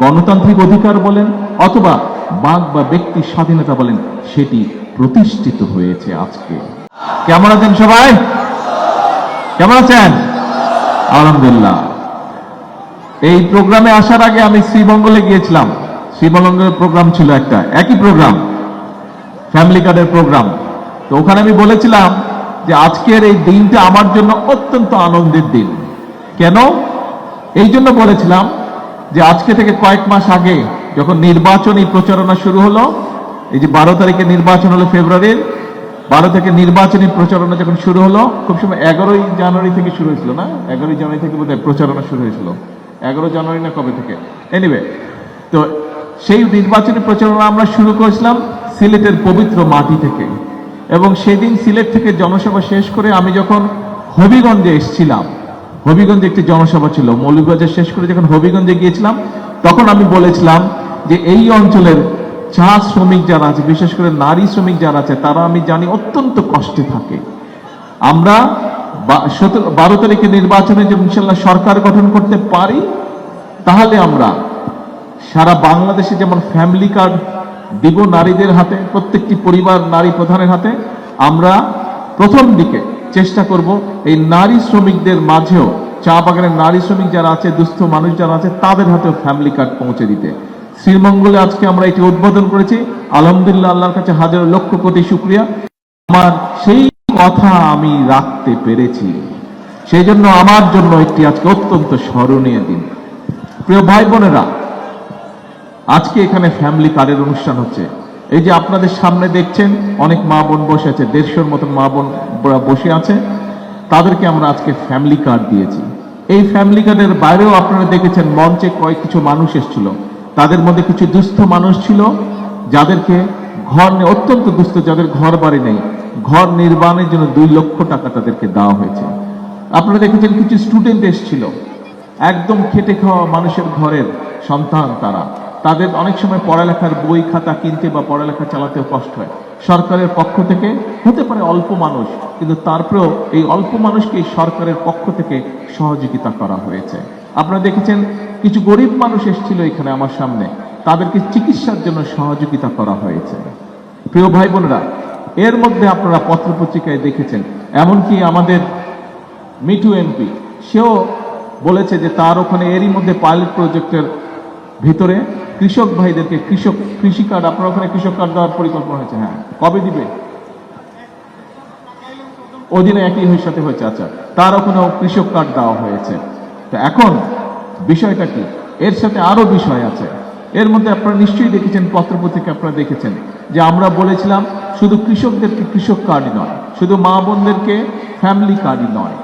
গণতান্ত্রিক অধিকার বলেন অথবা বাক বা ব্যক্তির স্বাধীনতা বলেন, সেটি প্রতিষ্ঠিত হয়েছে আজকে। কেমন আছেন সবাই? কেমন আছেন? আলহামদুলিল্লাহ। এই প্রোগ্রামে আসার আগে আমি শ্রীমঙ্গলে গিয়েছিলাম। শ্রীমঙ্গলের প্রোগ্রাম ছিল একটা, একই প্রোগ্রাম, ফ্যামিলি কার্ডের প্রোগ্রাম। তো ওখানে আমি বলেছিলাম যে আজকের এই দিনটা আমার জন্য অত্যন্ত আনন্দের দিন। কেন? এই জন্য বলেছিলাম যে আজকে থেকে কয়েক মাস আগে যখন নির্বাচনী প্রচারণা শুরু হলো, এই যে 12 তারিখে নির্বাচন হলো, ফেব্রুয়ারির 12 থেকে নির্বাচনী প্রচারণা যখন শুরু হলো, খুব সময় 11ই জানুয়ারি থেকে শুরু হয়েছিল না? 11ই জানুয়ারি থেকে বোধহয় প্রচারণা শুরু হয়েছিল, 11 জানুয়ারি না কবে থেকে, এনিওয়ে। তো সেই নির্বাচনী প্রচারণা আমরা শুরু করেছিলাম সিলেটের পবিত্র মাটি থেকে, এবং সেদিন সিলেট থেকে জনসভা শেষ করে আমি যখন হবিগঞ্জে এসেছিলাম, হবিগঞ্জে একটি জনসভা ছিল, মৌলভীবাজার শেষ করে যখন হবিগঞ্জে গিয়েছিলাম, তখন আমি বলেছিলাম যে এই অঞ্চলের চা শ্রমিক যারা আছে, বিশেষ করে নারী শ্রমিক যারা আছে, তারা আমি জানি অত্যন্ত কষ্টে থাকে। আমরা 12 তারিখে নির্বাচনে যদি ইনশাল্লাহ সরকার গঠন করতে পারি, তাহলে আমরা সারা বাংলাদেশে যেমন ফ্যামিলি কার্ড দিব নারীদের হাতে, প্রত্যেকটি পরিবার নারী প্রধানের হাতে, আমরা প্রথম দিকে চেষ্টা করব এই নারী শ্রমিকদের মাঝেও, চা বাগানের নারী শ্রমিক যারা আছে, দুস্থ মানুষ যারা আছে, তাদের হাতেও ফ্যামিলি কার্ড পৌঁছে দিতে। শ্রীমঙ্গলে আজকে আমরা এটি উদ্বোধন করেছি। আলহামদুলিল্লাহ, আল্লাহর কাছে হাজার লক্ষ কোটি শুকরিয়া। আমার সেই কথা আমি রাখতে পেরেছি, সেই জন্য আমার জন্য একটি আজকে অত্যন্ত স্মরণীয় দিন। প্রিয় ভাই বোনেরা, আজকে এখানে ফ্যামিলি কার্ডের অনুষ্ঠান হচ্ছে। এই যে আপনাদের সামনে দেখছেন অনেক মা বোন বসে আছে, 150-র মতন মা বোন বসে আছে, তাদেরকে আমরা আজকে ফ্যামিলি কার্ড দিয়েছি। এই ফ্যামিলি কার্ডের বাইরেও আপনারা দেখেছেন মঞ্চে কিছু মানুষ এসেছিল, তাদের মধ্যে কিছু দুস্থ মানুষ ছিল, যাদেরকে ঘর নেই, অত্যন্ত দুস্থ, যাদের ঘর বাড়ি নেই, ঘর নির্মাণের জন্য 2 লক্ষ টাকা তাদেরকে দেওয়া হয়েছে। আপনারা দেখেছেন কিছু স্টুডেন্ট এসেছিল, একদম খেটে খাওয়া মানুষের ঘরের সন্তান তারা, তাদের অনেক সময় পড়ালেখার বই খাতা কিনতে বা পড়ালেখা চালাতেও কষ্ট হয়। সরকারের পক্ষ থেকে, হতে পারে অল্প মানুষ, কিন্তু তারপরেও এই অল্প মানুষকে সরকারের পক্ষ থেকে সহযোগিতা করা হয়েছে। আপনারা দেখেছেন কিছু গরিব মানুষ এসেছিল এখানে আমার সামনে, তাদেরকে চিকিৎসার জন্য সহযোগিতা করা হয়েছে। প্রিয় ভাই বোনেরা, এর মধ্যে আপনারা পত্রপত্রিকায় দেখেছেন, এমনকি আমাদের মিঠু এমপি, সেও বলেছে যে তার ওখানে এরই মধ্যে পাইলট প্রজেক্টের ভিতরে কৃষক ভাইদেরকে কৃষি কার্ড, আপনার ওখানে কৃষক কার্ড দেওয়ার পরিকল্পনা হয়েছে। হ্যাঁ, কবে দিবে? ওদিনে একই সাথে হয়েছে। আচ্ছা, তার ওখানেও কৃষক কার্ড দেওয়া হয়েছে। তো এখন বিষয়টা কি? এর সাথে আরো বিষয় আছে। এর মধ্যে আপনারা নিশ্চয়ই দেখেছেন, পত্রপত্রিকা আপনারা দেখেছেন যে আমরা বলেছিলাম শুধু কৃষকদেরকে কৃষক কার্ডই নয়, শুধু মা বোনদেরকে ফ্যামিলি কার্ডই নয়,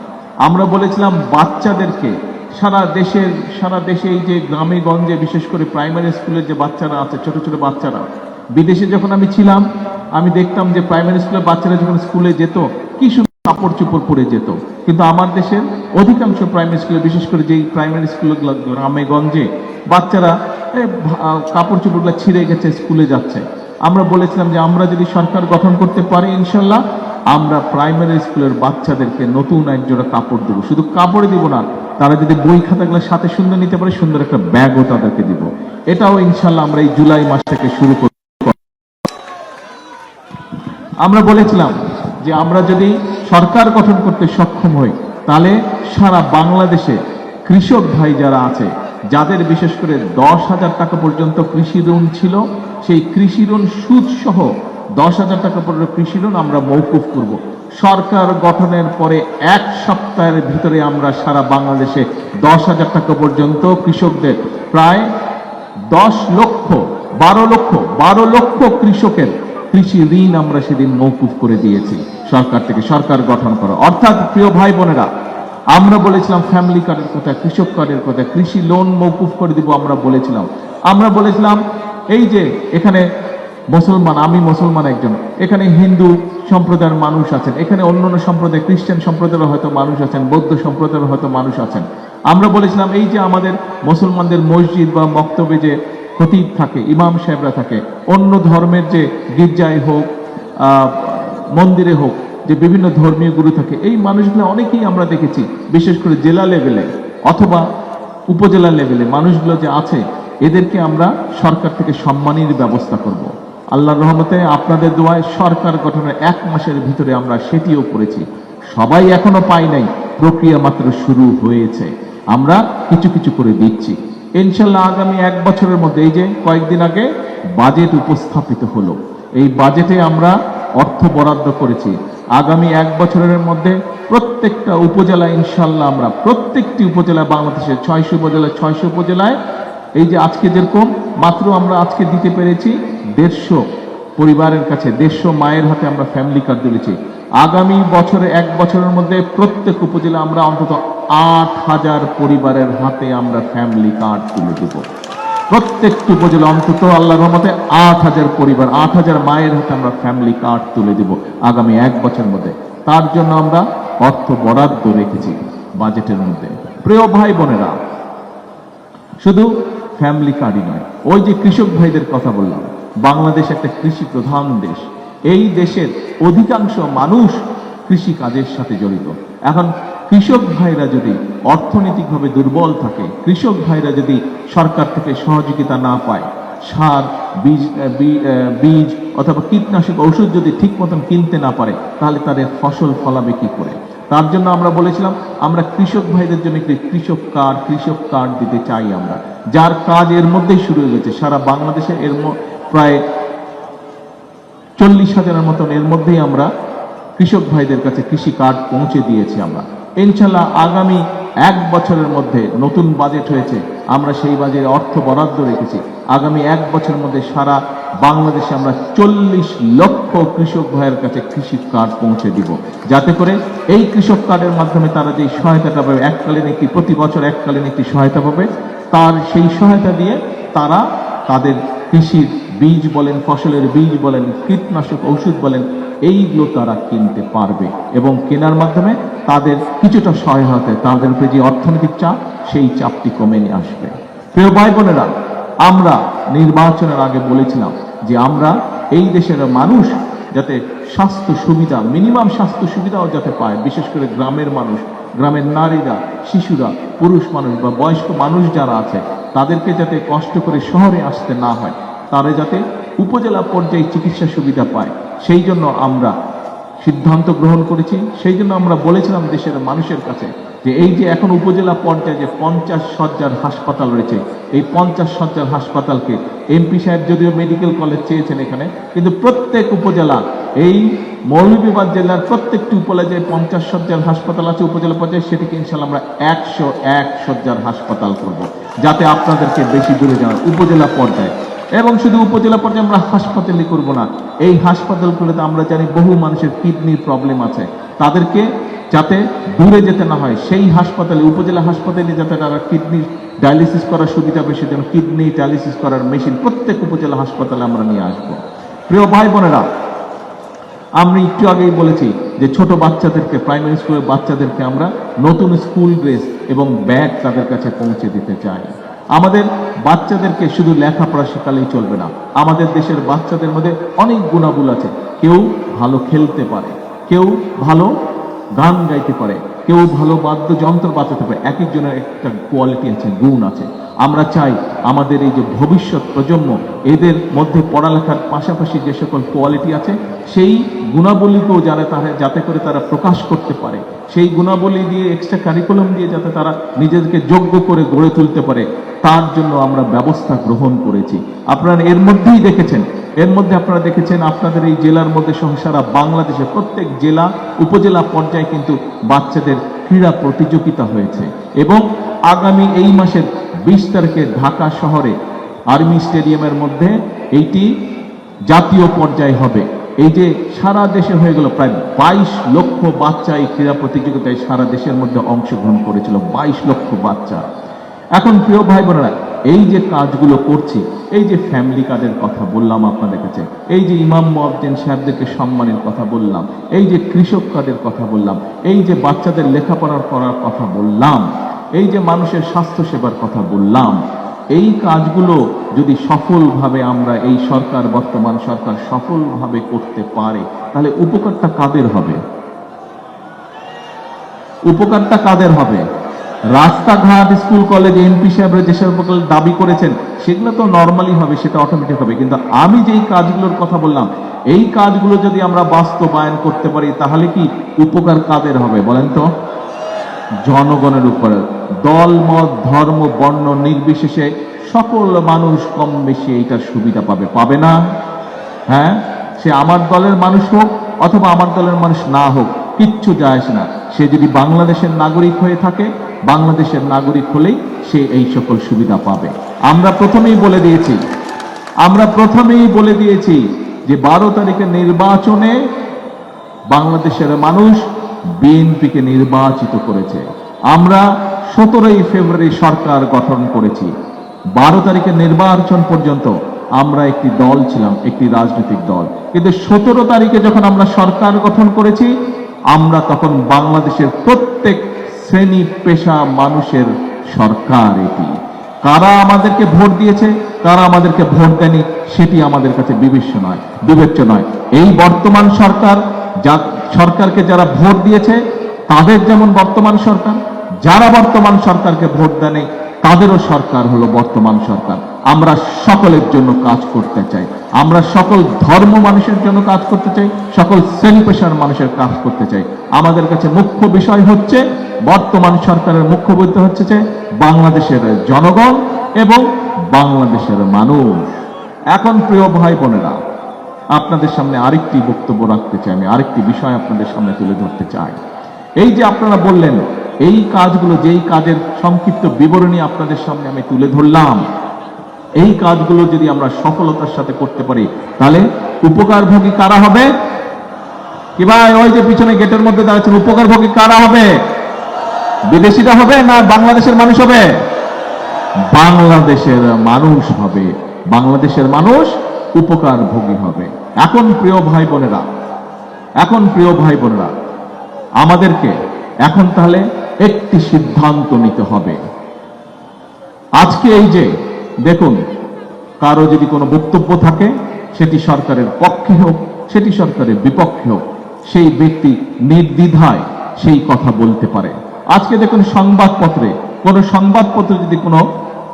আমরা বলেছিলাম বাচ্চাদেরকে সারা দেশে এই যে গ্রামে গঞ্জে, বিশেষ করে প্রাইমারি স্কুলের যে বাচ্চারা আছে, ছোট ছোট বাচ্চারা, বিদেশে যখন আমি ছিলাম আমি দেখতাম যে প্রাইমারি স্কুলের বাচ্চারা যখন স্কুলে যেত, কি সুন্দর কাপড় চোপড় পরে যেত। কিন্তু আমার দেশের অধিকাংশ প্রাইমারি স্কুলে, বিশেষ করে যেই প্রাইমারি স্কুলগুলো গ্রামে গঞ্জে, বাচ্চারা কাপড় চোপড়গুলো ছিঁড়ে গেছে, স্কুলে যাচ্ছে। আমরা বলেছিলাম যে আমরা যদি সরকার গঠন করতে পারি, ইনশাল্লাহ আমরা প্রাইমারি স্কুলের বাচ্চাদেরকে নতুন একজোড়া কাপড় দেবো। শুধু কাপড়ে দিব না, তারা যদি বই খাতাগুলো সাথে সুন্দর নিতে পারে, সুন্দর একটা ব্যাগও তাদেরকে দিব। এটাও ইনশাল্লাহ আমরা এই জুলাই মাস থেকে শুরু করব। আমরা বলেছিলাম যে আমরা যদি সরকার গঠন করতে সক্ষম হই, তাহলে সারা বাংলাদেশে কৃষক ভাই যারা আছে, যাদের বিশেষ করে 10,000 টাকা পর্যন্ত কৃষি ঋণ ছিল, সেই কৃষি ঋণ সুদ সহ 10,000 টাকা পর্যন্ত কৃষি ঋণ আমরা মওকুফ করব। সরকার গঠনের পরে 1 সপ্তাহের ভিতরে আমরা সারা বাংলাদেশে 10,000 টাকা পর্যন্ত কৃষকদের প্রায় 12 লক্ষ কৃষকের কৃষি ঋণ আমরা সেদিন মওকুফ করে দিয়েছি সরকার থেকে, সরকার গঠন করা। অর্থাৎ প্রিয় ভাই বোনেরা, আমরা বলেছিলাম ফ্যামিলি কার্ডের কথা, কৃষক কার্ডের কথা, কৃষি লোন মওকুফ করে দিব আমরা বলেছিলাম এই যে এখানে মুসলমান, আমি মুসলমান একজন, এখানে হিন্দু সম্প্রদায়ের মানুষ আছেন, এখানে অন্যান্য সম্প্রদায়, খ্রিস্টান সম্প্রদায়ের হয়তো মানুষ আছেন, বৌদ্ধ সম্প্রদায়ের হয়তো মানুষ আছেন। আমরা বলেছিলাম এই যে আমাদের মুসলমানদের মসজিদ বা মক্তবে যে খতিব থাকে, ইমাম সাহেবরা থাকে, অন্য ধর্মের যে গির্জায় হোক, মন্দিরে হোক, যে বিভিন্ন ধর্মীয় গুরু থাকে, এই মানুষগুলো অনেকেই আমরা দেখেছি, বিশেষ করে জেলা লেভেলে অথবা উপজেলা লেভেলে মানুষগুলো যে আছে, এদেরকে আমরা সরকার থেকে সম্মানের ব্যবস্থা করব। আল্লাহর রহমতে আপনাদের দোয়ায় সরকার গঠনের 1 মাসের ভিতরে আমরা সেটিও করেছি। সবাই এখনো পাই নাই, প্রক্রিয়া মাত্র শুরু হয়েছে। আমরা কিছু কিছু করে দিচ্ছি। ইনশাল্লাহ আগামী 1 বছরের মধ্যে, এই যে কয়েকদিন আগে বাজেট উপস্থাপিত হলো, এই বাজেটে আমরা অর্থ বরাদ্দ করেছি। আগামী 1 বছরের মধ্যে প্রত্যেকটা উপজেলা ইনশাল্লাহ আমরা প্রত্যেকটি উপজেলায়, বাংলাদেশের 600 উপজেলায় 600 উপজেলায়, এই যে আজকে যেরকম মাত্র আমরা আজকে দিতে পেরেছি 150 পরিবারের কাছে, 150 মায়ের হাতে আমরা ফ্যামিলি কার্ড দিয়েছি। আগামী বছরে 1 বছরের মধ্যে প্রত্যেক উপজেলা আমরা অন্তত 8000 পরিবারের হাতে আমরা ফ্যামিলি কার্ড তুলে দেব। প্রত্যেকটি উপজেলা অন্তত আল্লাহর রহমতে 8000 পরিবার, 8000 মায়ের হাতে আমরা ফ্যামিলি কার্ড তুলে দেব আগামী 1 বছরের মধ্যে। তার জন্য আমরা অর্থ বরাদ্দ রেখেছি বাজেটের মধ্যে। প্রিয় ভাই বোনেরা, শুধু ফ্যামিলি কার্ডই নয়, ওই যে কৃষক ভাইদের কথা বললাম, বাংলাদেশ একটা কৃষি প্রধান দেশ। এই দেশের অধিকাংশ মানুষ কৃষি কাজের সাথে জড়িত। এখন কৃষক ভাইরা যদি অর্থনৈতিকভাবে দুর্বল থাকে, কৃষক ভাইরা যদি সরকার থেকে সহযোগিতা না পায়, সার, বীজ অথবা কীটনাশক ঔষধ যদি ঠিক মতন কিনতে না পারে, তাহলে তাদের ফসল ফলাবে কি করে? তার জন্য আমরা বলেছিলাম আমরা কৃষক ভাইদের জন্য একটি কৃষক কার্ড দিতে চাই আমরা, যার কাজ এর মধ্যেই শুরু হয়ে গেছে। সারা বাংলাদেশে এর প্রায় 40,000-এর মতন এর মধ্যেই আমরা কৃষক ভাইদের কাছে কৃষি কার্ড পৌঁছে দিয়েছি আমরা। ইনশাল্লাহ আগামী 1 বছরের মধ্যে নতুন বাজেট হয়েছে, আমরা সেই বাজেটে অর্থ বরাদ্দ রেখেছি। আগামী 1 বছরের মধ্যে সারা বাংলাদেশে আমরা 40 লক্ষ কৃষক ভাইয়ের কাছে কৃষি কার্ড পৌঁছে দিব, যাতে করে এই কৃষক কার্ডের মাধ্যমে তারা যে সহায়তাটা পাবে, এককালীন একটি, প্রতি বছর এককালীন একটি সহায়তা পাবে, তার সেই সহায়তা দিয়ে তারা তাদের কৃষির বীজ বলেন, ফসলের বীজ বলেন, কীটনাশক ঔষধ বলেন, এইগুলো তারা কিনতে পারবে এবং কেনার মাধ্যমে তাদের কিছুটা সহায়তা, তাদের উপরে যে অর্থনৈতিক চাপ, সেই চাপটি কমে নিয়ে আসবে। প্রিয় ভাই বোনেরা, আমরা নির্বাচনের আগে বলেছিলাম যে আমরা এই দেশের মানুষ যাতে স্বাস্থ্য সুবিধা, মিনিমাম স্বাস্থ্য সুবিধাও যাতে পায়, বিশেষ করে গ্রামের মানুষ, গ্রামের নারীরা, শিশুরা, পুরুষ মানুষ বা বয়স্ক মানুষ যারা আছে, তাদেরকে যাতে কষ্ট করে শহরে আসতে না হয়, তারা যাতে উপজেলা পর্যায়ে চিকিৎসা সুবিধা পায়, সেই জন্য আমরা সিদ্ধান্ত গ্রহণ করেছি। সেই জন্য আমরা বলেছিলাম দেশের মানুষের কাছে যে এই যে এখন উপজেলা পর্যায়ে যে 50 শয্যার হাসপাতাল রয়েছে, এই 50 শয্যার হাসপাতালকে এমপি সাহেব যদিও মেডিকেল কলেজ চেয়েছেন এখানে, কিন্তু প্রত্যেক উপজেলা, এই মৌলভীবাজার জেলার প্রত্যেকটি উপজেলায় 50 শয্যার হাসপাতাল আছে উপজেলা পর্যায়ে, সেটিকে ইনশাল্লাহ আমরা 101 শয্যার হাসপাতাল করব, যাতে আপনাদেরকে বেশি দূরে যাওয়ার উপজেলা পর্যায়ে। এবং শুধু উপজেলা পর্যায়ে আমরা হাসপাতালই করব না, এই হাসপাতালগুলোতে আমরা জানি বহু মানুষের কিডনির প্রবলেম আছে, তাদেরকে যাতে দূরে যেতে না হয়, সেই হাসপাতালে, উপজেলা হাসপাতালে যাতে তারা কিডনি ডায়ালিসিস করার সুবিধা পাবে, সেজন্য কিডনি ডায়ালিসিস করার মেশিন প্রত্যেক উপজেলা হাসপাতালে আমরা নিয়ে আসব। প্রিয় ভাই বোনেরা, আমি একটু আগেই বলেছি যে ছোট বাচ্চাদেরকে, প্রাইমারি স্কুলের বাচ্চাদেরকে আমরা নতুন স্কুল ড্রেস এবং ব্যাগ তাদের কাছে পৌঁছে দিতে চাই। আমাদের বাচ্চাদেরকে শুধু লেখাপড়া শেখালেই চলবে না, আমাদের দেশের বাচ্চাদের মধ্যে অনেক গুণাগুণ আছে। কেউ ভালো খেলতে পারে, কেউ ভালো গান গাইতে পারে, কেউ ভালো বাদ্যযন্ত্র বাজাতে পারে, এক একজনের একটা কোয়ালিটি আছে, গুণ আছে। আমরা চাই আমাদের এই যে ভবিষ্যৎ প্রজন্ম, এদের মধ্যে পড়ালেখার পাশাপাশি যে সকল কোয়ালিটি আছে, সেই গুণাবলীকেও যাতে করে তারা প্রকাশ করতে পারে, সেই গুণাবলী দিয়ে, এক্সট্রা কারিকুলাম দিয়ে যাতে তারা নিজেদেরকে যোগ্য করে গড়ে তুলতে পারে, তার জন্য আমরা ব্যবস্থা গ্রহণ করেছি। আপনারা এর মধ্যেই দেখেছেন, আপনাদের এই জেলার মধ্যে সহ সারা বাংলাদেশে প্রত্যেক জেলা, উপজেলা পর্যায়ে কিন্তু বাচ্চাদের ক্রীড়া প্রতিযোগিতা হয়েছে এবং আগামী এই মাসের 20 তারিখে ঢাকা শহরে আর্মি স্টেডিয়ামের মধ্যে এইটি জাতীয় পর্যায়ে হবে। এই যে সারা দেশে হয়ে গেল, প্রায় 22 লক্ষ বাচ্চা এই ক্রীড়া প্রতিযোগিতায় সারা দেশের মধ্যে অংশগ্রহণ করেছিল, 22 লক্ষ বাচ্চা। এখন প্রিয় ভাই বোনেরা, এই যে কাজগুলো করছি, এই যে ফ্যামিলি কার্ডের কথা বললাম আপনাদের কাছে, এই যে ইমাম মুয়াজ্জিন সাহেবদেরকে সম্মানের কথা বললাম, এই যে কৃষক কার্ডের কথা বললাম, এই যে বাচ্চাদের লেখাপড়া করার কথা বললাম, এই যে মানুষের স্বাস্থ্য সেবার কথা বললাম, এই কাজগুলো যদি সফলভাবে আমরা, এই সরকার, বর্তমান সরকার সফলভাবে করতে পারে, তাহলে উপকারটা কাদের হবে? উপকারটা কাদের হবে? রাস্তাঘাট, স্কুল কলেজ, এমপি সাহেবরা যেসব দাবি করেছেন সেগুলো তো নর্মালি হবে, সেটা অটোমেটিক হবে। কিন্তু আমি যেই কাজগুলোর কথা বললাম, এই কাজগুলো যদি আমরা বাস্তবায়ন করতে পারি তাহলে কি উপকার কাদের হবে বলেন তো? জনগণের উপরে। দল, মত, ধর্ম, বর্ণ নির্বিশেষে সকল মানুষ কম বেশি এইটার সুবিধা পাবে, পাবে না? হ্যাঁ, সে আমার দলের মানুষ হোক অথবা আমার দলের মানুষ না হোক, কিচ্ছু যায় আসে না। সে যদি বাংলাদেশের নাগরিক হয়ে থাকে, বাংলাদেশের নাগরিক হলেই সে এই সকল সুবিধা পাবে। আমরা প্রথমেই বলে দিয়েছি যে 12 তারিখের নির্বাচনে বাংলাদেশের মানুষ বিএনপিকে নির্বাচিত করেছে। আমরা 17 ফেব্রুয়ারি সরকার গঠন করেছি। 12 তারিখের নির্বাচন পর্যন্ত আমরা একটি দল ছিলাম, একটি রাজনৈতিক দল। কিন্তু 17 তারিখে যখন আমরা সরকার গঠন করেছি, আমরা তখন বাংলাদেশের প্রত্যেক শ্রেণী পেশা মানুষের সরকার এটি। কারা আমাদেরকে ভোট দিয়েছে, কারা আমাদেরকে ভোট দেয়নি, সেটি আমাদের কাছে বিবেচ্য নয়। এই বর্তমান সরকারকে যারা ভোট দিয়েছে তাদের যেমন বর্তমান সরকার, যারা বর্তমান সরকারকে ভোট দেয়নি তাদেরও সরকার হলো বর্তমান সরকার। আমরা সকলের জন্য কাজ করতে চাই, আমরা সকল ধর্ম মানুষের জন্য কাজ করতে চাই, সকল শ্রেণী পেশার মানুষের কাজ করতে চাই। আমাদের কাছে মুখ্য বিষয় হচ্ছে, বর্তমান সরকারের মুখ্য বলতে হচ্ছে যে বাংলাদেশের জনগণ এবং বাংলাদেশের মানুষ। এখন প্রিয় ভাই বোনেরা, আপনাদের সামনে আরেকটি বক্তব্য রাখতে চাই, আমি আরেকটি বিষয় আপনাদের সামনে তুলে ধরতে চাই। এই যে আপনারা বললেন এই কাজগুলো, যেই কাজের সংক্ষিপ্ত বিবরণী আপনাদের সামনে আমি তুলে ধরলাম, এই কাজগুলো যদি আমরা সফলতার সাথে করতে পারি তাহলে উপকারভোগী কারা হবে? কি ভাই, ওই যে পিছনে গেটের মধ্যে দাঁড়াচ্ছেন, উপকারভোগী কারা হবে? বিদেশিরা হবে না বাংলাদেশের মানুষ হবে? বাংলাদেশের মানুষ হবে, বাংলাদেশের মানুষ উপকারভোগী হবে। এখন প্রিয় ভাই বোনেরা, আমাদেরকে এখন তাহলে একটি সিদ্ধান্ত নিতে হবে। আজকে এই যে দেখুন, কারো যদি কোনো বক্তব্য থাকে, সেটি সরকারের পক্ষে হোক, সেটি সরকারের বিপক্ষে হোক, সেই ব্যক্তি নির্দ্বিধায় সেই কথা বলতে পারে। আজকে দেখুন, কোনো সংবাদপত্রে যদি কোনো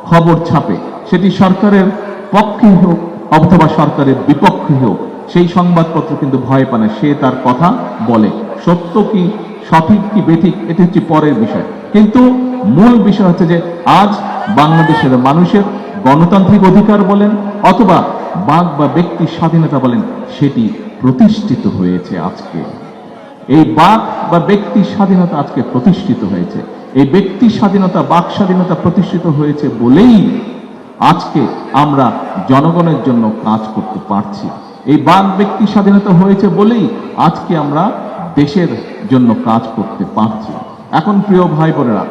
খবর ছাপে, সেটি সরকারের পক্ষে হোক অথবা সরকারের বিপক্ষে হোক, সেই সংবাদপত্র কিন্তু ভয় পায় না, সে তার কথা বলে। সত্য কি, সঠিক কি বেঠিক, এটি হচ্ছে পরের বিষয়। কিন্তু মূল বিষয় হচ্ছে যে আজ বাংলাদেশের মানুষের গণতান্ত্রিক অধিকার বলেন অথবা বাক বা ব্যক্তি স্বাধীনতা বলেন, সেটি প্রতিষ্ঠিত হয়েছে আজকে। এই বাক বা ব্যক্তি স্বাধীনতা আজকে প্রতিষ্ঠিত হয়েছে। এই ব্যক্তি স্বাধীনতা, বাক স্বাধীনতা প্রতিষ্ঠিত হয়েছে বলেই আজকে আমরা জনগণের জন্য কাজ করতে পারছি। এই বাক ব্যক্তি স্বাধীনতা হয়েছে বলেই আজকে আমরা দেশের জন্য কাজ করতে পারছি। এখন প্রিয় ভাই বোনেরা,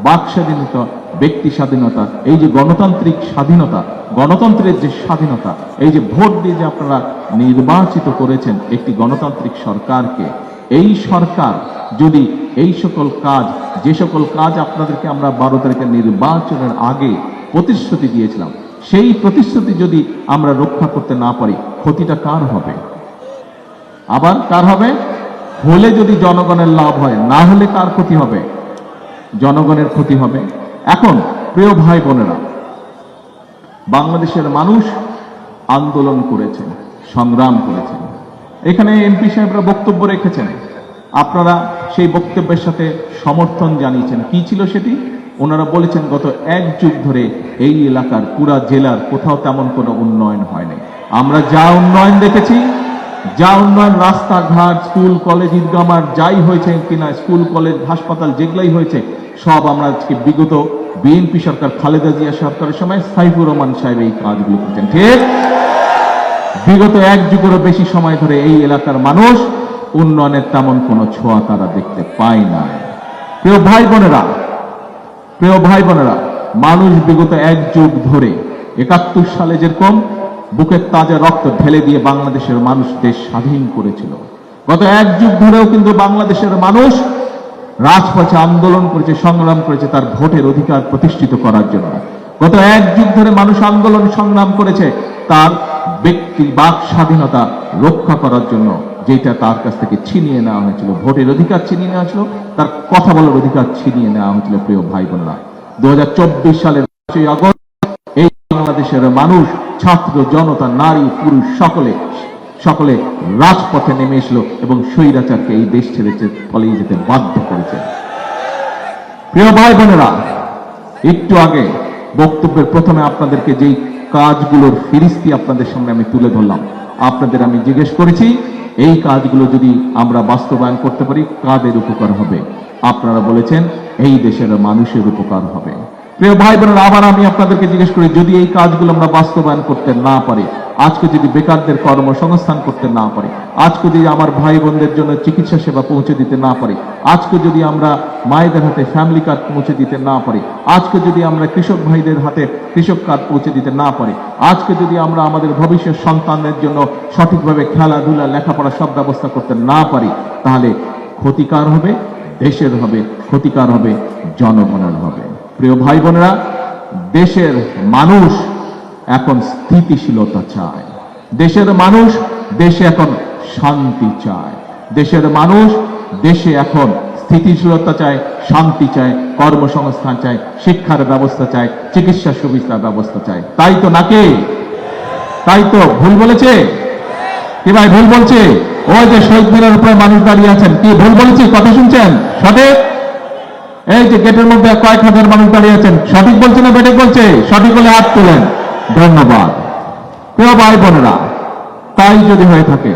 বাক স্বাধীনতা, ব্যক্তি স্বাধীনতা, এই যে গণতান্ত্রিক স্বাধীনতা, গণতন্ত্রের যে স্বাধীনতা, এই যে ভোট দিয়ে যে আপনারা নির্বাচিত করেছেন একটি গণতান্ত্রিক সরকারকে, এই সরকার যদি এই সকল কাজ, যে সকল কাজ আপনাদেরকে আমরা 12 তারিখের নির্বাচনের আগে প্রতিশ্রুতি দিয়েছিলাম, সেই প্রতিশ্রুতি যদি আমরা রক্ষা করতে না পারি, ক্ষতিটা কার হবে? আবার কার হবে? হলে যদি জনগণের লাভ হয়, না হলে কার ক্ষতি হবে? জনগণের ক্ষতি হবে। এখন প্রিয় ভাই বোনেরা, বাংলাদেশের মানুষ আন্দোলন করেছেন, সংগ্রাম করেছেন। এখানে এমপি সাহেবরা বক্তব্য রেখেছেন, আপনারা সেই বক্তব্যের সাথে সমর্থন জানিয়েছেন। কি ছিল সেটি? ওনারা বলেছেন গত 1 যুগ ধরে এই এলাকার পুরা জেলার কোথাও তেমন কোনো উন্নয়ন হয়নি। আমরা যা উন্নয়ন দেখেছি, যা উন্নয়ন, রাস্তাঘাট, স্কুল কলেজ, ঈদগাহ মাঠ যাই হয়েছে কিনা, স্কুল কলেজ হাসপাতাল যেগুলাই হয়েছে, সব আমরা আজকে বিগত বিএনপি সরকার, খালেদা জিয়া সরকারের সময় সাইফুর রহমান সাহেব এই কাজগুলো করছেন। ঠিক, বিগত 1 যুগেরও বেশি সময় ধরে এই এলাকার মানুষ উন্নয়নের তেমন কোনো ছোঁয়া তারা দেখতে পায় না। প্রিয় ভাই বোনেরা, মানুষ বিগত 1 যুগ ধরে 71 সালে যেরকম বুকের তাজা রক্ত ঢেলে দিয়ে বাংলাদেশের মানুষ দেশ স্বাধীন করেছিল, গত 1 যুগ ধরেও কিন্তু বাংলাদেশের মানুষ রাজপথে আন্দোলন করেছে, সংগ্রাম করেছে তার ভোটের অধিকার প্রতিষ্ঠিত করার জন্য। গত 1 যুগ ধরে মানুষ আন্দোলন সংগ্রাম করেছে তার ব্যক্তি বাক স্বাধীনতা রক্ষা করার জন্য। যেটা তার কাছ থেকে ছিনিয়ে নেওয়া হয়েছিল, ভোটের অধিকার ছিনিয়ে নেওয়া হয়েছিল, তার কথা বলার অধিকার ছিনিয়ে নেওয়া হয়েছিল। প্রিয় ভাই বোনেরা, 2024 সালের 5ই আগস্ট এই বাংলাদেশের মানুষ, ছাত্র জনতা, নারী পুরুষ সকলে রাজপথে নেমে এসলো এবং স্বৈরাচারকে এই দেশ ছেড়ে পালিয়ে যেতে বাধ্য করেছে। প্রিয় ভাই বোনেরা, একটু আগে বক্তব্যের প্রথমে আপনাদেরকে যেই কাজগুলোর ফিরিস্তি আপনাদের সামনে আমি তুলে ধরলাম, আপনাদের আমি জিজ্ঞেস করেছি এই কাজগুলো যদি আমরা বাস্তবায়ন করতে পারি কাদের উপকার হবে? আপনারা বলেছেন এই দেশের মানুষের উপকার হবে। প্রিয় ভাই বোনেরা, আবার আমি আপনাদেরকে জিজ্ঞেস করি, যদি এই কাজগুলো আমরা বাস্তবায়ন করতে না পারি, আজকে যদি বেকারদের কর্মসংস্থান করতে না পারি, আজকে যদি আমার ভাই বোনদের জন্য চিকিৎসা সেবা পৌঁছে দিতে না পারি, আজকে যদি আমরা মায়েদের হাতে ফ্যামিলি কার্ড পৌঁছে দিতে না পারি, আজকে যদি আমরা কৃষক ভাইদের হাতে কৃষক কার্ড পৌঁছে দিতে না পারি, আজকে যদি আমরা আমাদের ভবিষ্যৎ সন্তানদের জন্য সঠিকভাবে খেলাধুলা লেখাপড়া সব ব্যবস্থা করতে না পারি, তাহলে ক্ষতিকার হবে দেশের, হবে ক্ষতিকার হবে জনগণের হবে। প্রিয় ভাই বোনেরা, দেশের মানুষ এখন স্থিতিশীলতা চায়, দেশের মানুষ দেশে এখন শান্তি চায়, দেশের মানুষ দেশে এখন স্থিতিশীলতা চায়, শান্তি চায়, কর্মসংস্থান চায়, শিক্ষার ব্যবস্থা চায়, চিকিৎসা সুবিধার ব্যবস্থা চায়। তাই তো নাকি? তাই তো ভুল বলেছে কি ভাই? ভুল বলছে? ওই যে শহীদ মিনারের উপরে মানুষ দাঁড়িয়ে আছেন, কি ভুল বলেছি? কথা শুনছেন? সঠিক? এই যে গেটের মধ্যে কয়েক হাজার মানুষ দাঁড়িয়ে আছেন, সঠিক বলছে না বেঠিক বলছে? সঠিক হলে হাত তোলেন। ধন্যবাদ। প্রিয় ভাই বোনেরা, তাই যদি হয়ে থাকে,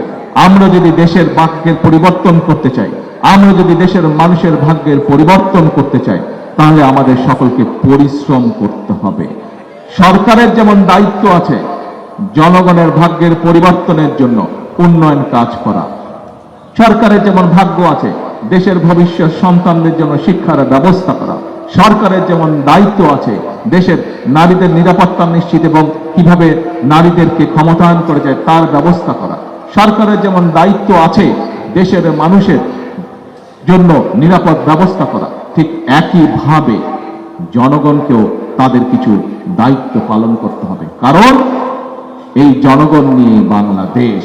আমরা যদি দেশের ভাগ্যের পরিবর্তন করতে চাই, আমরা যদি দেশের মানুষের ভাগ্যের পরিবর্তন করতে চাই, তাহলে আমাদের সকলকে পরিশ্রম করতে হবে। সরকারের যেমন দায়িত্ব আছে জনগণের ভাগ্যের পরিবর্তনের জন্য উন্নয়ন কাজ করা, সরকারের যেমন ভাগ্য আছে দেশের ভবিষ্যৎ সন্তানদের জন্য শিক্ষার ব্যবস্থা করা, সরকারের যেমন দায়িত্ব আছে দেশের নারীদের নিরাপত্তা নিশ্চিত এবং কিভাবে নারীদেরকে ক্ষমতায়ন করে যায় তার ব্যবস্থা করা, সরকারের যেমন দায়িত্ব আছে দেশের মানুষের জন্য নিরাপদ ব্যবস্থা করা, ঠিক একইভাবে জনগণকেও তাদের কিছু দায়িত্ব পালন করতে হবে। কারণ এই জনগণ নিয়ে বাংলাদেশ,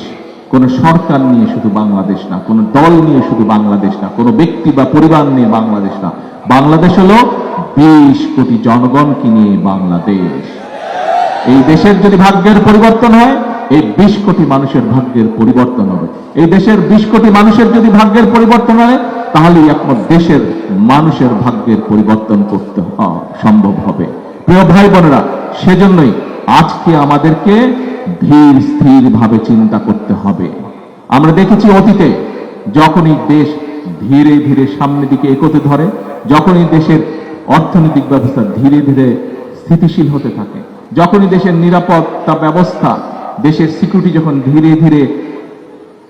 কোন সরকার নিয়ে শুধু বাংলাদেশ না, কোন দল নিয়ে শুধু বাংলাদেশ না, কোন ব্যক্তি বা পরিবার নিয়ে বাংলাদেশ না, বাংলাদেশ হলো 20 কোটি জনগণকে নিয়ে বাংলাদেশ। এই দেশের যদি ভাগ্যের পরিবর্তন হয়, এই 20 কোটি মানুষের ভাগ্যের পরিবর্তন হবে। এই দেশের 20 কোটি মানুষের যদি ভাগ্যের পরিবর্তন হয়, তাহলেই একমাত্র দেশের মানুষের ভাগ্যের পরিবর্তন করতে সম্ভব হবে। প্রিয় ভাই বোনেরা, সেজন্যই আজকে আমাদেরকে ধীর স্থির ভাবে চিন্তা করতে হবে। আমরা দেখেছি অতীতে যখনই দেশ ধীরে ধীরে সামনের দিকে এগোতে ধরে, যখনই দেশের অর্থনৈতিক ব্যবস্থা ধীরে ধীরে স্থিতিশীল হতে থাকে, যখনই দেশের নিরাপত্তা ব্যবস্থা, দেশের সিকিউরিটি যখন ধীরে ধীরে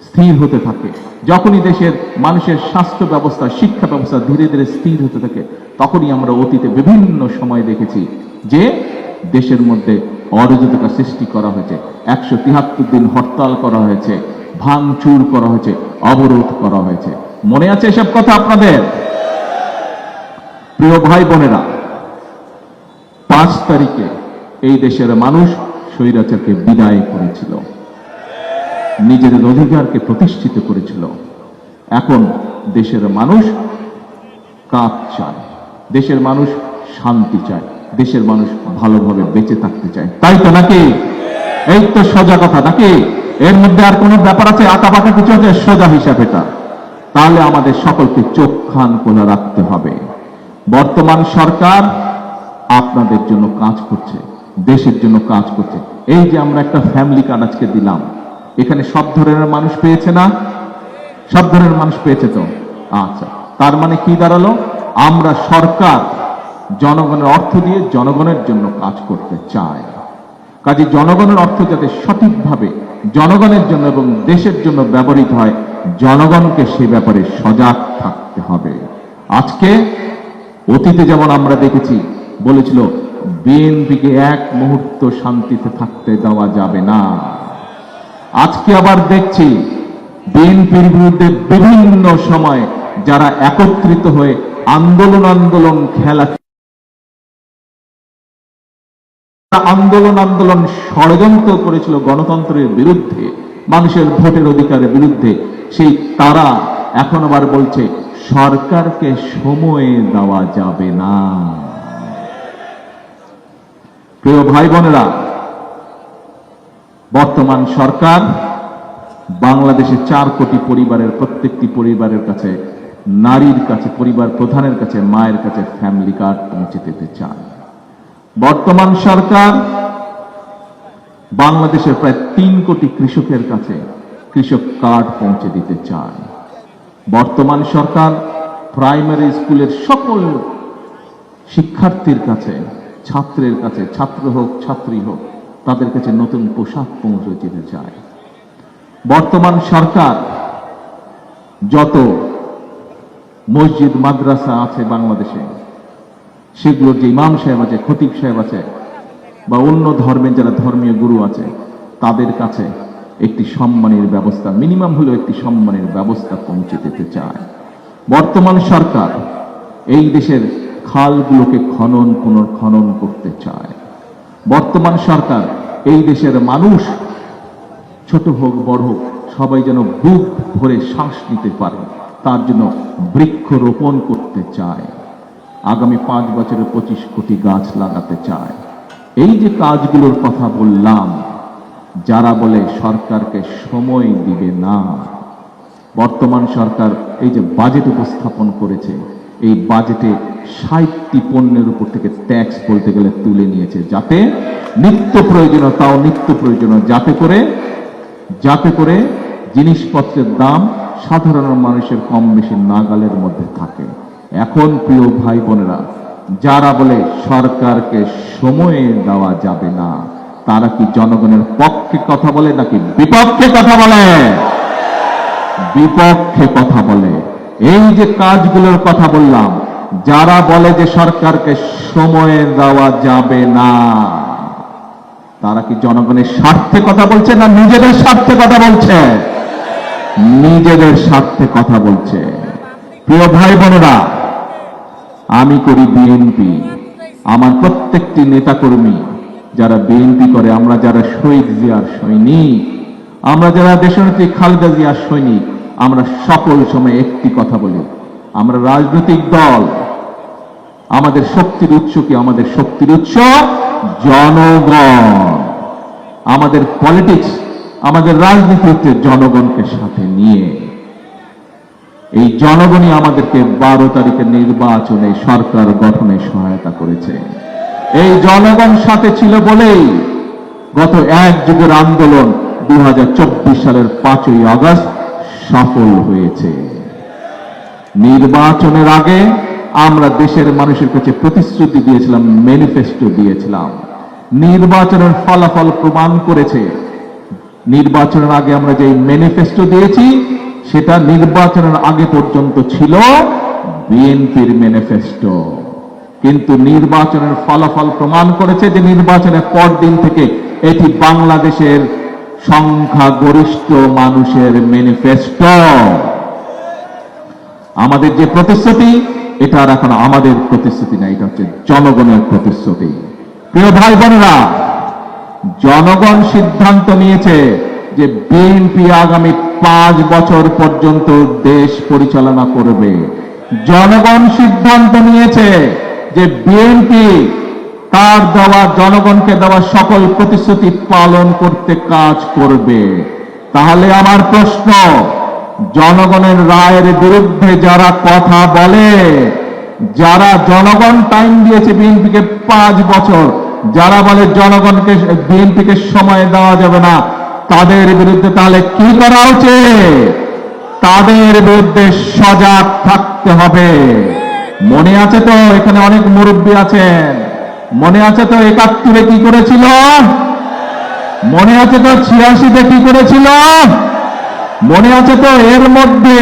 স্থির হতে থাকে, যখনই দেশের মানুষের স্বাস্থ্য ব্যবস্থা, শিক্ষা ব্যবস্থা ধীরে ধীরে স্থির হতে থাকে, তখনই আমরা অতীতে বিভিন্ন সময় দেখেছি যে দেশের মধ্যে অরাজকতা সৃষ্টি করা হয়েছে, 173 দিন হরতাল করা হয়েছে, ভাঙচুর করা হয়েছে, অবরোধ করা হয়েছে। মনে আছে এসব কথা আপনাদের? প্রিয় ভাই বোনেরা, 5 তারিখে এই দেশের মানুষ স্বৈরাচারকে বিদায় করেছিল, নিজেদের অধিকারকে প্রতিষ্ঠিত করেছিল। এখন দেশের মানুষ কাজ চায়, দেশের মানুষ শান্তি চায়, দেশের মানুষ ভালোভাবে বেঁচে থাকতে চায়। তাই তো নাকি? এই তো সোজা কথা নাকি? এর মধ্যে আর কোন ব্যাপার আছে? আঁকা বাঁকা কিছু আছে? সোজা হিসাব এটা। তাহলে আমাদের সকলকে চোখ কান খোলা রাখতে হবে। বর্তমান সরকার আপনাদের জন্য কাজ করছে, দেশের জন্য কাজ করছে। এই যে আমরা একটা ফ্যামিলি কার্ড আজকে দিলাম, এখানে সব ধরনের মানুষ পেয়েছে না? সব ধরনের মানুষ পেয়েছে তো? আচ্ছা, তার মানে কি দাঁড়ালো? আমরা সরকার জনগণের অর্থ দিয়ে জনগণের জন্য কাজ করতে চায়। কাজে জনগণের অর্থ যাতে সঠিকভাবে জনগণের জন্য এবং দেশের জন্য ব্যবহৃত হয়, জনগণকে সে ব্যাপারে সজাগ থাকতে হবে। আজকে অতীতে যেমন আমরা দেখেছি, বলেছিল বিএনপিকে এক মুহূর্ত শান্তিতে থাকতে দেওয়া যাবে না। আজকে আবার দেখছি বিএনপির বিরুদ্ধে বিভিন্ন সময় যারা একত্রিত হয়ে আন্দোলন খেলা, আন্দোলন ষড়যন্ত্র করেছিল গণতন্ত্রের বিরুদ্ধে, মানুষের ভোটের অধিকারের বিরুদ্ধে, সেই তারা এখন আবার বলছে সরকারকে সময় দেওয়া যাবে না। প্রিয় ভাই বোনেরা, বর্তমান সরকার বাংলাদেশে 4 কোটি পরিবারের প্রত্যেকটি পরিবারের কাছে, নারীর কাছে, পরিবার প্রধানের কাছে, মায়ের কাছে ফ্যামিলি কার্ড পৌঁছে দিতে চায়। বর্তমান সরকার বাংলাদেশের প্রায় 3 কোটি কৃষকের কাছে কৃষক কার্ড পৌঁছে দিতে চায়। বর্তমান সরকার প্রাইমারি স্কুলের সকল শিক্ষার্থীর কাছে, ছাত্রের কাছে, ছাত্র হোক ছাত্রী হোক, তাদের কাছে নতুন পোশাক পৌঁছে দিতে চায়। বর্তমান সরকার যত মসজিদ মাদ্রাসা আছে বাংলাদেশে, সেগুলোর যে ইমাম সাহেব আছে, খতিব সাহেব আছে, বা অন্য ধর্মের যারা ধর্মীয় গুরু আছে, তাদের কাছে একটি সম্মানের ব্যবস্থা, মিনিমাম হলেও একটি সম্মানের ব্যবস্থা পৌঁছে দিতে চায়। বর্তমান সরকার এই দেশের খালগুলোকে পুনর্খনন করতে চায়। বর্তমান সরকার এই দেশের মানুষ, ছোট হোক বড় হোক, সবাই যেন বুক ভরে শ্বাস নিতে পারে, তার জন্য বৃক্ষরোপণ করতে চায়। আগামী 5 বছরে 25 কোটি গাছ লাগাতে চায়। এই যে কাজগুলোর কথা বললাম, যারা বলে সরকারকে সময় দিবে না, বর্তমান সরকার এই যে বাজেট উপস্থাপন করেছে, এই বাজেটে 60টি পণ্যের উপর থেকে ট্যাক্স বলতে গেলে তুলে নিয়েছে, যাতে নিত্য প্রয়োজনীয়, তাও নিত্য প্রয়োজনীয়, যাতে করে জিনিসপত্রের দাম সাধারণ মানুষের কম বেশি নাগালের মধ্যে থাকে। এখন প্রিয় ভাই বোনেরা, যারা বলে সরকারকে সময় দেওয়া যাবে না, তারা কি জনগণের পক্ষে কথা বলে নাকি বিপক্ষে কথা বলে? বিপক্ষে কথা বলে। এই যে কাজগুলোর কথা বললাম, যারা বলে যে সরকারকে সময় দেওয়া যাবে না, তারা কি জনগণের স্বার্থে কথা বলছে না নিজেদের স্বার্থে কথা বলছে? নিজেদের স্বার্থে কথা বলছে। প্রিয় ভাই বোনেরা, আমি করি বিএনপি, আমার প্রত্যেকটি নেতাকর্মী যারা বিএনপি করে, আমরা যারা শহীদ জিয়ার সৈনিক, আমরা যারা দেশনেত্রী খালেদা জিয়ার সৈনিক, আমরা সকল সময় একটি কথা বলি, আমরা রাজনৈতিক দল, আমাদের শক্তির উৎস কি? আমাদের শক্তির উৎস জনগণ। আমাদের পলিটিক্স, আমাদের রাজনীতি হচ্ছে জনগণকে সাথে নিয়ে। এই জনগণই আমাদেরকে 12 তারিখের নির্বাচনে সরকার গঠনে সহায়তা করেছে। এই জনগণ সাথে ছিল বলেই গত 1 যুগের আন্দোলন 2024 সালের 5ই আগস্ট সফল হয়েছে। নির্বাচনের আগে আমরা দেশের মানুষের কাছে প্রতিশ্রুতি দিয়েছিলাম, ম্যানিফেস্টো দিয়েছিলাম। নির্বাচনের ফলাফল প্রমাণ করেছে, নির্বাচনের আগে আমরা যে ম্যানিফেস্টো দিয়েছি, সেটা নির্বাচনের আগে পর্যন্ত ছিল বিএনপির ম্যানিফেস্টো। কিন্তু নির্বাচনের ফলাফল প্রমাণ করেছে যে নির্বাচনের পর দিন থেকে এটি বাংলাদেশের সংখ্যাগরিষ্ঠ মানুষের ম্যানিফেস্টো। আমাদের যে প্রতিশ্রুতি, এটা আর এখন আমাদের প্রতিশ্রুতি না, এটা হচ্ছে জনগণের প্রতিশ্রুতি। প্রিয় ভাই বোনেরা, জনগণ সিদ্ধান্ত নিয়েছে যে বিএনপি আগামী 5 বছর পর্যন্ত দেশ পরিচালনা করবে। জনগণ সিদ্ধান্ত নিয়েছে যে বিএনপি তার দেওয়া, জনগণকে দেওয়া সকল প্রতিশ্রুতি পালন করতে কাজ করবে। তাহলে আমার প্রশ্ন, জনগণের রায়ের বিরুদ্ধে যারা কথা বলে, যারা জনগণ টাইম দিয়েছে বিএনপিকে 5 বছর, যারা বলে জনগণকে, বিএনপিকে সময় দেওয়া যাবে না, তাদের বিরুদ্ধে তাহলে কি করা উচিত? তাদের বিরুদ্ধে সজাগ থাকতে হবে। মনে আছে তো, এখানে অনেক মুরব্বী আছেন, মনে আছে তো 71-এ কি করেছিল? মনে আছে তো 86-তে কি করেছিল? মনে আছে তো এর মধ্যে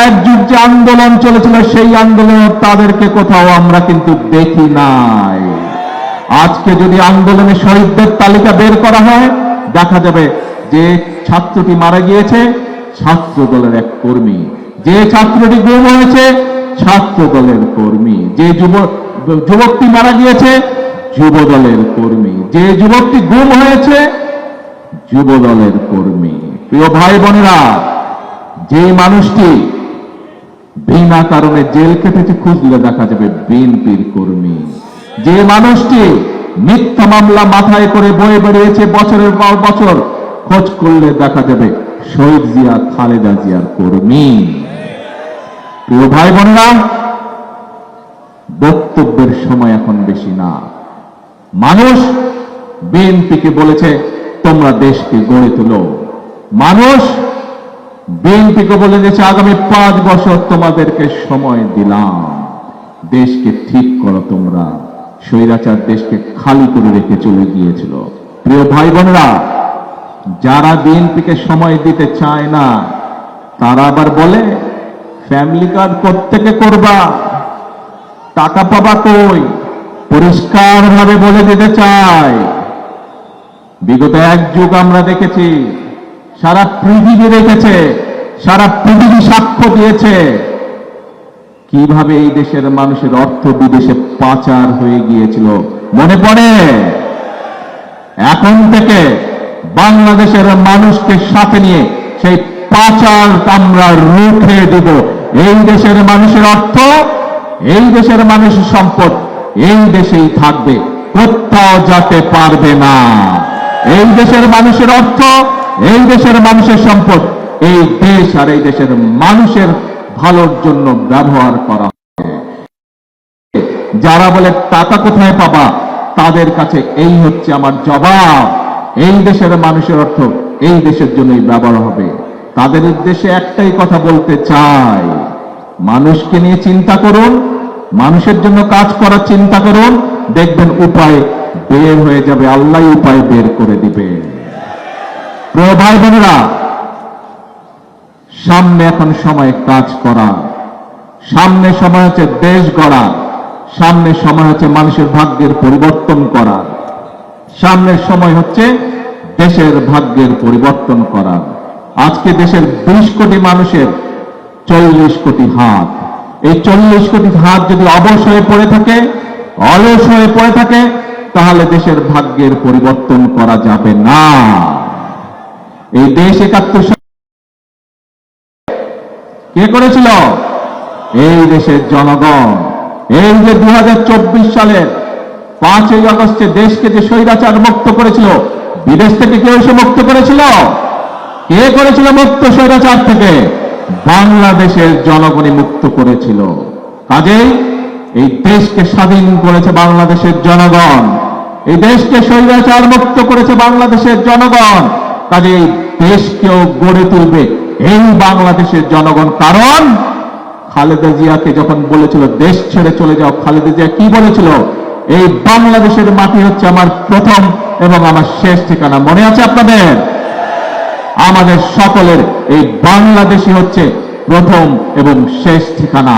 1 যুগ যে আন্দোলন চলেছিল, সেই আন্দোলন তাদেরকে কোথাও আমরা কিন্তু দেখি নাই। আজকে যদি আন্দোলনে শহীদদের তালিকা বের করা হয়, দেখা যাবে যে ছাত্রটি মারা গিয়েছে ছাত্র দলের এক কর্মী, যে ছাত্রটি গুম হয়েছে ছাত্র দলের কর্মী, যে যুবকটি মারা গিয়েছে যুব দলের কর্মী, যে যুবকটি গুম হয়েছে যুব দলের কর্মী। প্রিয় ভাই বোনেরা, যে মানুষটি বিনা কারণে জেল কেটেছে খুঁজলে দেখা যাবে বিএনপির কর্মী। যে মানুষটি মিথ্যা মামলা মাথায় করে বয়ে বেরিয়েছে বছরের পর বছর, খোঁজ করলে দেখা যাবে শহীদ জিয়া, খালেদা জিয়ার কর্মী। প্রিয় ভাই বোনেরা, বক্তব্যের সময় এখন বেশি না। মানুষ বিএনপিকে বলেছে তোমরা দেশকে গড়ে তোলো। মানুষ বিএনপিকে বলে দিয়েছে আগামী 5 বছর তোমাদেরকে সময় দিলাম, দেশকে ঠিক করো তোমরা। স্বৈরাচার দেশকে খালি করে রেখে চলে গিয়েছিল। প্রিয় ভাই বোনেরা, যারা বিএনপিকে সময় দিতে চায় না তারা আবার বলে ফ্যামিলি কার্ড কোত্থেকে করবা, টাকা পাবা কই, পরিষ্কার ভাবে বলে দিতে চায়। বিগত 1 যুগ আমরা দেখেছি, সারা পৃথিবী দেখেছে, সারা পৃথিবী সাক্ষ্য দিয়েছে কিভাবে এই দেশের মানুষের অর্থ বিদেশে পাচার হয়ে গিয়েছিল। মনে পড়ে? এখন থেকে বাংলাদেশের মানুষকে সাথে নিয়ে সেই পাচার আমরা রুখে দেব। এই দেশের মানুষের অর্থ, এই দেশের মানুষের সম্পদ এই দেশেই থাকবে, কোথাও যেতে পারবে না। এই দেশের মানুষের অর্থ, এই দেশের মানুষের সম্পদ এই দেশ আর এই দেশের মানুষের ভালোর জন্য ব্যবহার করা হবে। যারা বলে টাকা কোথায় পাবা, তাদের কাছে এই হচ্ছে আমার জবাব। এই দেশের মানুষের অর্থ এই দেশের জন্যই ব্যবহার হবে। তাদের উদ্দেশ্যে একটাই কথা বলতে চাই, মানুষকে নিয়ে চিন্তা করুন, মানুষের জন্য কাজ করার চিন্তা করুন, দেখবেন উপায় বের হয়ে যাবে, আল্লাহ উপায় বের করে দিবে। প্রিয় ভাই বোনেরা, সামনে এখন সময় কাজ করা, সামনে সময় হচ্ছে দেশ গড়া, সামনে সময় হচ্ছে মানুষের ভাগ্যের পরিবর্তন করা, সামনের সময় হচ্ছে দেশের ভাগ্যের পরিবর্তন করা। আজকে দেশের 20 কোটি মানুষের 40 কোটি হাত, এই 40 কোটি হাত যদি অবশ হয়ে পড়ে থাকে, অলস হয়ে পড়ে থাকে, তাহলে দেশের ভাগ্যের পরিবর্তন করা যাবে না। এই দেশ 71 কে করেছিল? এই দেশের জনগণ। এই যে 2024 সালের 5ই আগস্টে দেশকে যে স্বৈরাচার মুক্ত করেছিল, বিদেশ থেকে কেউ এসে মুক্ত করেছিল? কে করেছিল মুক্ত স্বৈরাচার থেকে? বাংলাদেশের জনগণই মুক্ত করেছিল। কাজেই এই দেশকে স্বাধীন করেছে বাংলাদেশের জনগণ, এই দেশকে স্বৈরাচার মুক্ত করেছে বাংলাদেশের জনগণ। কাজে এই দেশকেও গড়ে তুলবে এই বাংলাদেশের জনগণ। কারণ খালেদা জিয়াকে যখন বলেছিল দেশ ছেড়ে চলে যাও, খালেদা জিয়া কি বলেছিল? এই বাংলাদেশের মাটি হচ্ছে আমার প্রথম এবং আমার শেষ ঠিকানা। মনে আছে আপনাদের? আমাদের সকলের এই বাংলাদেশই হচ্ছে প্রথম এবং শেষ ঠিকানা।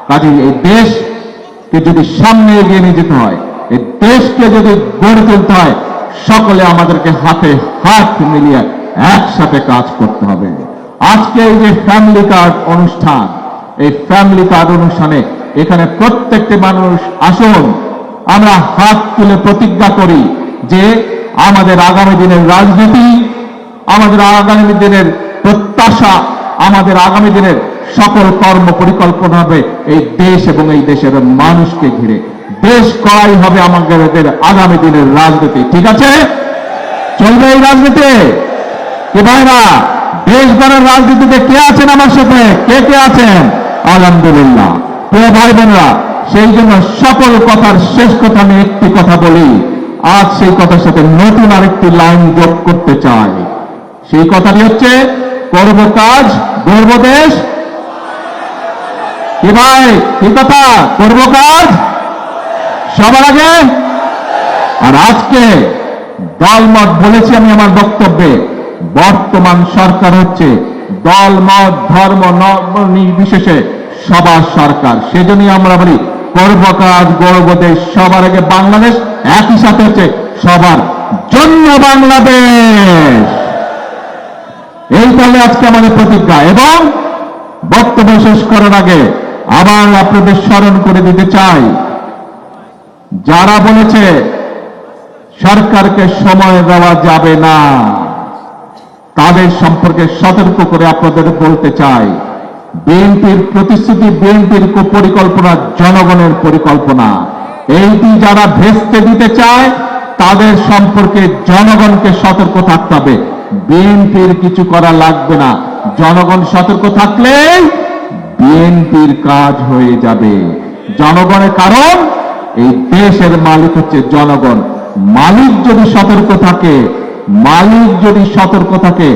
কাজেই এই দেশকে যদি সামনে এগিয়ে নিয়ে যেতে হয়, এই দেশকে যদি গড়ে তুলতে হয়, সকলে আমাদেরকে হাতে হাত মিলিয়ে একসাথে কাজ করতে হবে। আজকে এই যে ফ্যামিলি কার্ড অনুষ্ঠান, এই ফ্যামিলি কার্ড অনুষ্ঠানে এখানে প্রত্যেকটি মানুষ আসুন, আমরা হাত তুলে প্রতিজ্ঞা করি যে আমাদের আগামী দিনের রাজনীতি, আমাদের আগামী দিনের প্রত্যাশা, আমাদের আগামী দিনের সকল কর্ম পরিকল্পনা হবে এই দেশ এবং এই দেশের মানুষকে ঘিরে। দেশ করাই হবে আমাদের আগামী দিনের রাজনীতি। ঠিক আছে? চলবে এই রাজনীতি? কি ভাইরা, দেশ গড়ার রাজনীতিতে কে আছেন আমার সাথে? কে কে আছেন? আলহামদুলিল্লাহ। প্রিয় ভাই বোনেরা, সেই জন্য সকল কথার শেষ কথা আমি একটি কথা বলি। আজ সেই কথার সাথে নতুন আরেকটি লাইন যোগ করতে চাই। সেই কথাটি হচ্ছে করব কাজ, গড়ব দেশ। কি ভাই, কি কথা? করব কাজ সবার আগে। আর আজকে দলমত বলেছি আমি আমার বক্তব্যে, বর্তমান সরকার হচ্ছে দলমত ধর্ম নির্বিশেষে সবার সরকার। সেজন্যই আমরা বলি করব কাজ, গড়ব দেশ, সবার আগে বাংলাদেশ, একই সাথে হচ্ছে সবার জন্য বাংলাদেশ। এই তাহলে আজকে আমাদের প্রতিজ্ঞা। এবং বক্তব্য শেষ করার আগে আবার আপনাদের স্মরণ করে দিতে চাই, যারা বলেছে সরকারকে সময় দেওয়া যাবে না, তাদের সম্পর্কে সতর্ক করে আপনাদের বলতে চাই, বিএনপির প্রতিশ্রুতি, বিএনপির পরিকল্পনা জনগণের পরিকল্পনা। এইটি যারা ভেস্তে দিতে চায় তাদের সম্পর্কে জনগণকে সতর্ক থাকতে হবে। বিএনপির কিছু করা লাগবে না, জনগণ সতর্ক থাকলে বিএনপির কাজ হয়ে যাবে। জনগণের, কারণ এই দেশের মালিক হচ্ছে জনগণ। মালিক যদি সতর্ক থাকে, মালিক যদি সতর্ক থাকে,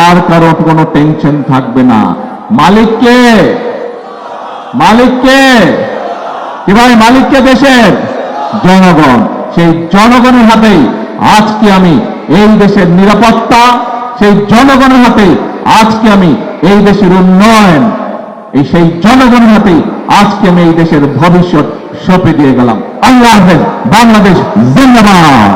আর কারো কোনো টেনশন থাকবে না। মালিককে, মালিককে কি ভাই, মালিককে দেশের জনগণ। সেই জনগণের হাতেই আজকে আমি এই দেশের নিরাপত্তা, সেই জনগণের হাতেই আজকে আমি এই দেশের উন্নয়ন, সেই জনগণের হাতেই আজকে আমি এই দেশের ভবিষ্যৎ সঁপে দিয়ে গেলাম। আল্লাহ হাফেজ। বাংলাদেশ জিন্দাবাদ।